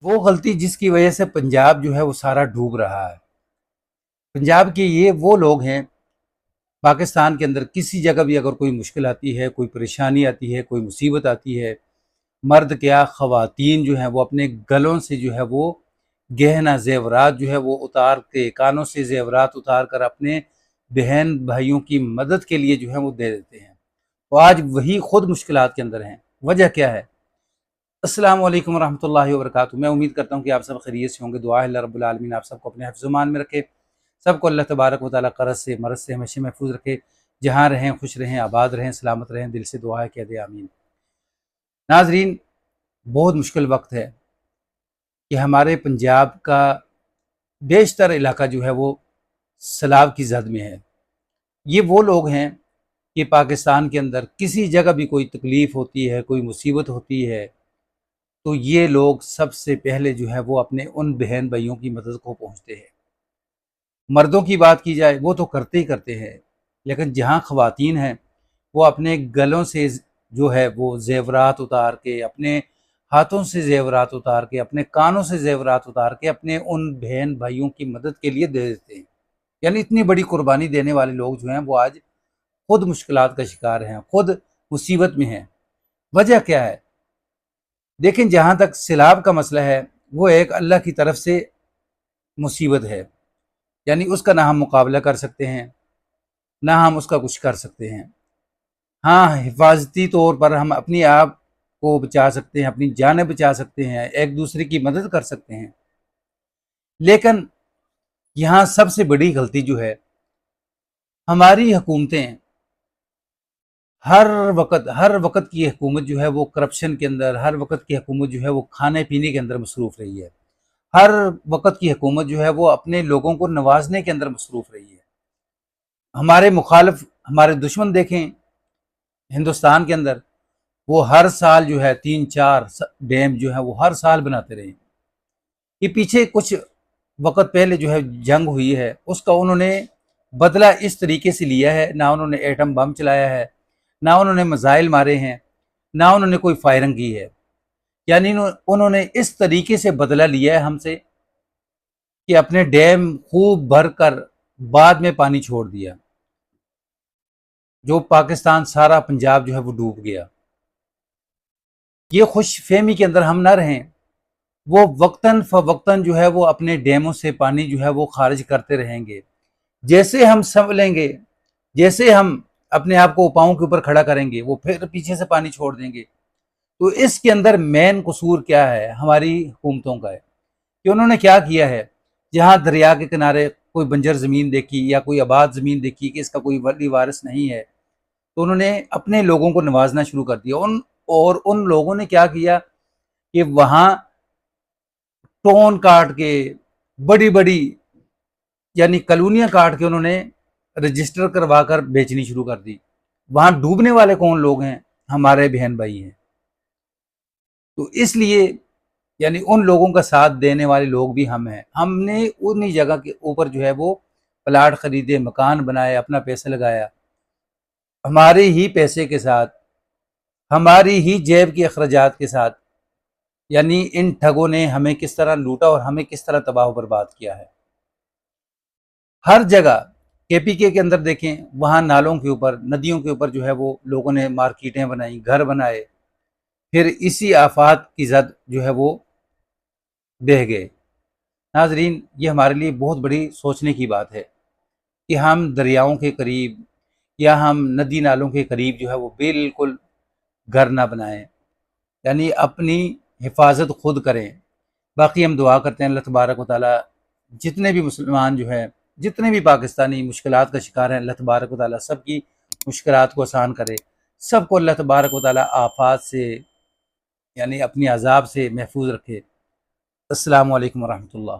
वो गलती जिसकी वजह से पंजाब जो है वो सारा डूब रहा है। पंजाब के ये वो लोग हैं, पाकिस्तान के अंदर किसी जगह भी अगर कोई मुश्किल आती है, कोई परेशानी आती है, कोई मुसीबत आती है, मर्द क्या ख़वातीन जो हैं वो अपने गलों से जो है वो गहना ज़ेवरात जो है वो उतार के, कानों से ज़ेवरात उतार कर अपने बहन भाइयों की मदद के लिए जो है वो दे देते हैं। तो आज वही खुद मुश्किलात के अंदर हैं। वजह क्या है? अस्सलाम वालेकुम रहमतुल्लाहि व बरकातुहू। मैं उम्मीद करता हूँ कि आप सब खैरियत से होंगे। दुआ है अल्लाह रब्बुल आलमीन आप सबको अपने हिफ्ज़-ओ-मान में रखे, सबको अल्लाह तबारक व तआला क़र्ज़ से, मरज़ से हमेशा महफूज़ रखे। जहाँ रहें खुश रहें, आबाद रहें, सलामत रहें। दिल से दुआ है, कह दें आमीन। नाज़रीन, बहुत मुश्किल वक्त है कि हमारे पंजाब का बेशतर इलाका जो है वो सैलाब की ज़द में है। ये वो लोग हैं कि पाकिस्तान के अंदर किसी जगह भी कोई तकलीफ़ होती है, कोई मुसीबत होती है, तो ये लोग सबसे पहले जो है वो अपने उन बहन भाइयों की मदद को पहुँचते हैं। मर्दों की बात की जाए वो तो करते ही करते हैं, लेकिन जहाँ ख़वातीन हैं वो अपने गलों से जो है वो ज़ेवरात उतार के, अपने हाथों से ज़ेवरात उतार के, अपने कानों से ज़ेवरात उतार के अपने उन बहन भाइयों की मदद के लिए दे देते हैं। यानी इतनी बड़ी कुर्बानी देने वाले लोग जो हैं वो आज खुद मुश्किलात का शिकार हैं, खुद मुसीबत में हैं। वजह क्या है? देखें, जहाँ तक सैलाब का मसला है वो एक अल्लाह की तरफ से मुसीबत है। यानी उसका ना हम मुकाबला कर सकते हैं, ना हम उसका कुछ कर सकते हैं। हाँ, हिफाजती तौर पर हम अपने आप को बचा सकते हैं, अपनी जानें बचा सकते हैं, एक दूसरे की मदद कर सकते हैं। लेकिन यहाँ सबसे बड़ी गलती जो है, हमारी हुकूमतें हर वक़्त की हुकूमत जो है वो करप्शन के अंदर, हर वक़्त की हुकूमत जो है वो खाने-पीने के अंदर मसरूफ़ रही है। हर वक़्त की हुकूमत जो है वो अपने लोगों को नवाज़ने के अंदर मसरूफ़ रही है। हमारे मुखालिफ, हमारे दुश्मन देखें हिंदुस्तान के अंदर, वो हर साल जो है 3-4 डैम जो है वो हर साल बनाते रहे। ये पीछे कुछ वक़्त पहले जो है जंग हुई है, उसका उन्होंने बदला इस तरीके से लिया है, ना उन्होंने एटम बम चलाया है, ना उन्होंने मिसाइल मारे हैं, ना उन्होंने कोई फायरिंग की है। यानी उन्होंने इस तरीके से बदला लिया है हमसे कि अपने डैम खूब भर कर बाद में पानी छोड़ दिया, जो पाकिस्तान सारा पंजाब जो है वो डूब गया। ये खुशफहमी के अंदर हम ना रहें, वो वक्तन फ़वक्तन जो है वो अपने डैमों से पानी जो है वो खारिज करते रहेंगे। जैसे हम संभलेंगे, जैसे हम अपने आप को पाँव के ऊपर खड़ा करेंगे, वो फिर पीछे से पानी छोड़ देंगे। तो इसके अंदर मेन कसूर क्या है? हमारी हुकूमतों का है कि उन्होंने क्या किया है, जहाँ दरिया के किनारे कोई बंजर ज़मीन देखी या कोई आबाद ज़मीन देखी कि इसका कोई वली वारिस नहीं है, तो उन्होंने अपने लोगों को नवाजना शुरू कर दिया। उन लोगों ने क्या किया कि वहाँ टोन काट के, बड़ी बड़ी यानी कॉलोनियाँ काट के उन्होंने रजिस्टर करवा कर बेचनी शुरू कर दी। वहाँ डूबने वाले कौन लोग हैं? हमारे बहन भाई हैं। तो इसलिए यानी उन लोगों का साथ देने वाले लोग भी हम हैं। हमने उन्हीं जगह के ऊपर जो है वो प्लाट खरीदे, मकान बनाए, अपना पैसा लगाया, हमारे ही पैसे के साथ, हमारी ही जेब के अखराजात के साथ। यानी इन ठगों ने हमें किस तरह लूटा और हमें किस तरह तबाह बर्बाद किया है। हर जगह केपीके के अंदर देखें, वहाँ नालों के ऊपर, नदियों के ऊपर जो है वो लोगों ने मार्केटें बनाई, घर बनाए, फिर इसी आफात की जद जो है वो बह गए। नाजरीन, ये हमारे लिए बहुत बड़ी सोचने की बात है कि हम दरियाओं के करीब या हम नदी नालों के करीब जो है वो बिल्कुल घर ना बनाएं। यानी अपनी हिफाजत खुद करें। बाकी हम दुआ करते हैं अल्लाह तबारक व तआला जितने भी मुसलमान जो हैं, जितने भी पाकिस्तानी मुश्किलात का शिकार हैं, अल्लाह तबारक व तआला सबकी मुश्किलात को आसान करे। सबको अल्लाह तबारक व तआला आफात से यानी अपनी अज़ाब से महफूज रखे। अस्सलामु अलैकुम व रहमतुल्लाह।